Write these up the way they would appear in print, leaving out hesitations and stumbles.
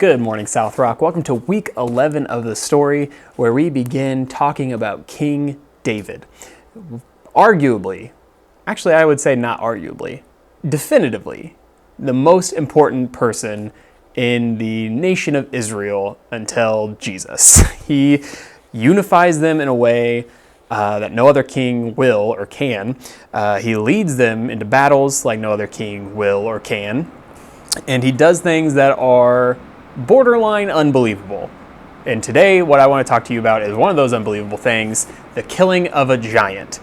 Good morning, South Rock. Welcome to week 11 of the story, where we begin talking about King David. Arguably, actually I would say not arguably, definitively, the most important person in the nation of Israel until Jesus. He unifies them in a way that no other king will or can. He leads them into battles like no other king will or can. And he does things that are borderline unbelievable. And today, what I want to talk to you about is one of those unbelievable things, the killing of a giant.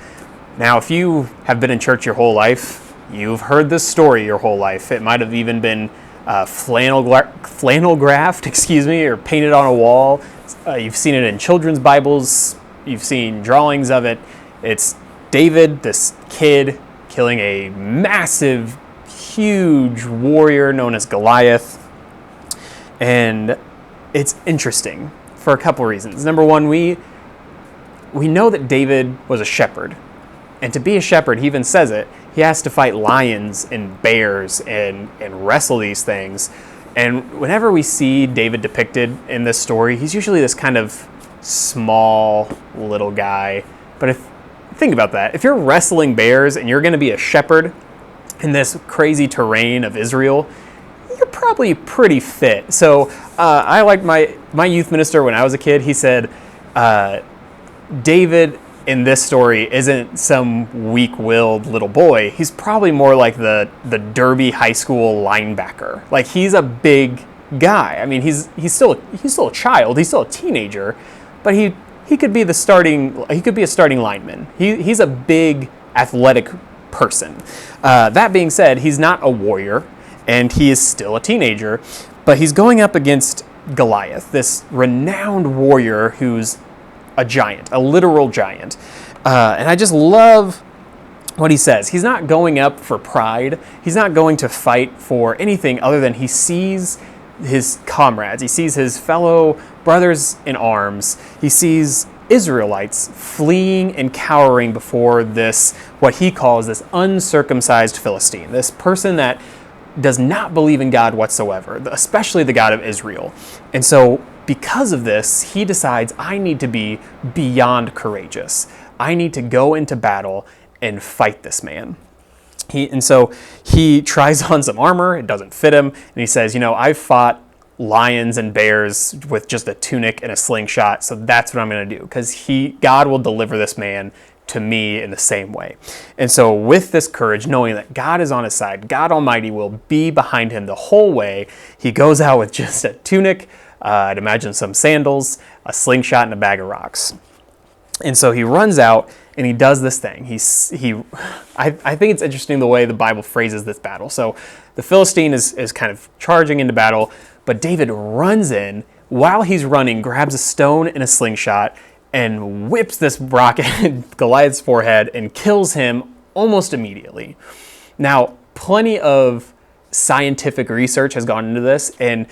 Now, if you have been in church your whole life, you've heard this story your whole life. It might have even been flannel graphed, or painted on a wall. You've seen it in children's Bibles. You've seen drawings of it. It's David, this kid, killing a massive, huge warrior known as Goliath. And it's interesting for a couple reasons. Number one, we know that David was a shepherd. And to be a shepherd, he even says it, he has to fight lions and bears and wrestle these things. And whenever we see David depicted in this story, he's usually this kind of small little guy. But think about that. If you're wrestling bears and you're going to be a shepherd in this crazy terrain of Israel, you're probably pretty fit. So I liked my youth minister when I was a kid. He said, David in this story isn't some weak-willed little boy. He's probably more like the Derby High School linebacker. Like, he's a big guy. I mean, he's still a child. He's still a teenager, but he could be a starting lineman. He's a big athletic person. That being said, he's not a warrior, and he is still a teenager, but he's going up against Goliath, this renowned warrior who's a giant, a literal giant. And I just love what he says. He's not going up for pride. He's not going to fight for anything other than he sees his comrades. He sees his fellow brothers in arms. He sees Israelites fleeing and cowering before this, what he calls this uncircumcised Philistine, this person that does not believe in God whatsoever, especially the God of Israel. And so because of this, he decides, I need to be beyond courageous. I need to go into battle and fight this man. So he tries on some armor. It doesn't fit him. And he says, I've fought lions and bears with just a tunic and a slingshot, so that's what I'm going to do, because God will deliver this man to me in the same way. And so with this courage, knowing that God is on his side, God Almighty will be behind him the whole way, he goes out with just a tunic, I'd imagine some sandals, a slingshot, and a bag of rocks. And so he runs out and he does this thing. I think it's interesting the way the Bible phrases this battle. So the Philistine is kind of charging into battle, but David runs in. While he's running, grabs a stone and a slingshot and whips this rock at Goliath's forehead and kills him almost immediately. Now, plenty of scientific research has gone into this, and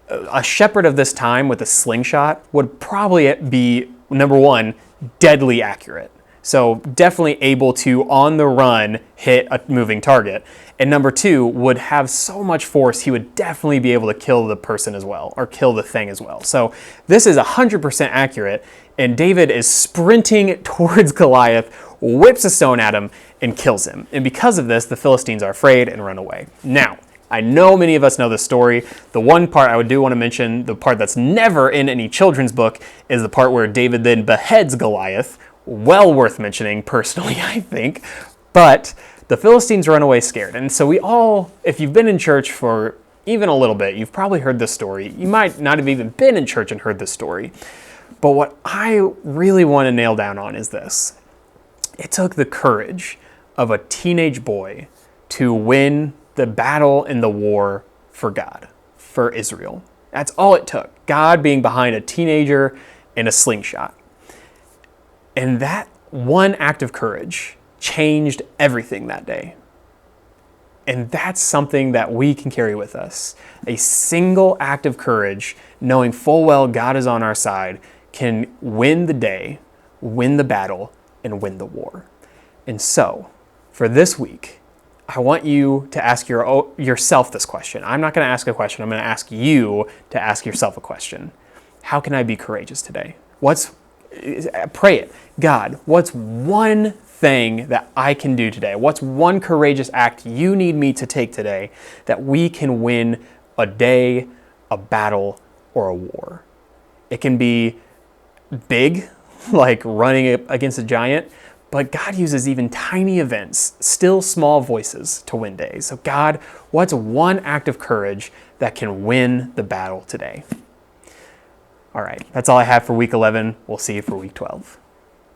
a shepherd of this time with a slingshot would probably be, number one, deadly accurate. So definitely able to, on the run, hit a moving target. And number two, would have so much force, he would definitely be able to kill the person as well, or kill the thing as well. So this is 100% accurate, and David is sprinting towards Goliath, whips a stone at him, and kills him. And because of this, the Philistines are afraid and run away. Now, I know many of us know this story. The one part I do want to mention, the part that's never in any children's book, is the part where David then beheads Goliath. Well worth mentioning, personally, I think. But the Philistines run away scared. And so we all, if you've been in church for even a little bit, you've probably heard this story. You might not have even been in church and heard this story. But what I really want to nail down on is this. It took the courage of a teenage boy to win the battle and the war for God, for Israel. That's all it took. God being behind a teenager in a slingshot. And that one act of courage changed everything that day. And that's something that we can carry with us. A single act of courage, knowing full well God is on our side, can win the day, win the battle, and win the war. And so, for this week, I want you to ask yourself this question. I'm not going to ask a question. I'm going to ask you to ask yourself a question. How can I be courageous today? Pray it. God, what's one thing that I can do today? What's one courageous act you need me to take today that we can win a day, a battle, or a war? It can be big, like running against a giant, but God uses even tiny events, still small voices, to win days. So God, what's one act of courage that can win the battle today? All right, that's all I have for week 11. We'll see you for week 12.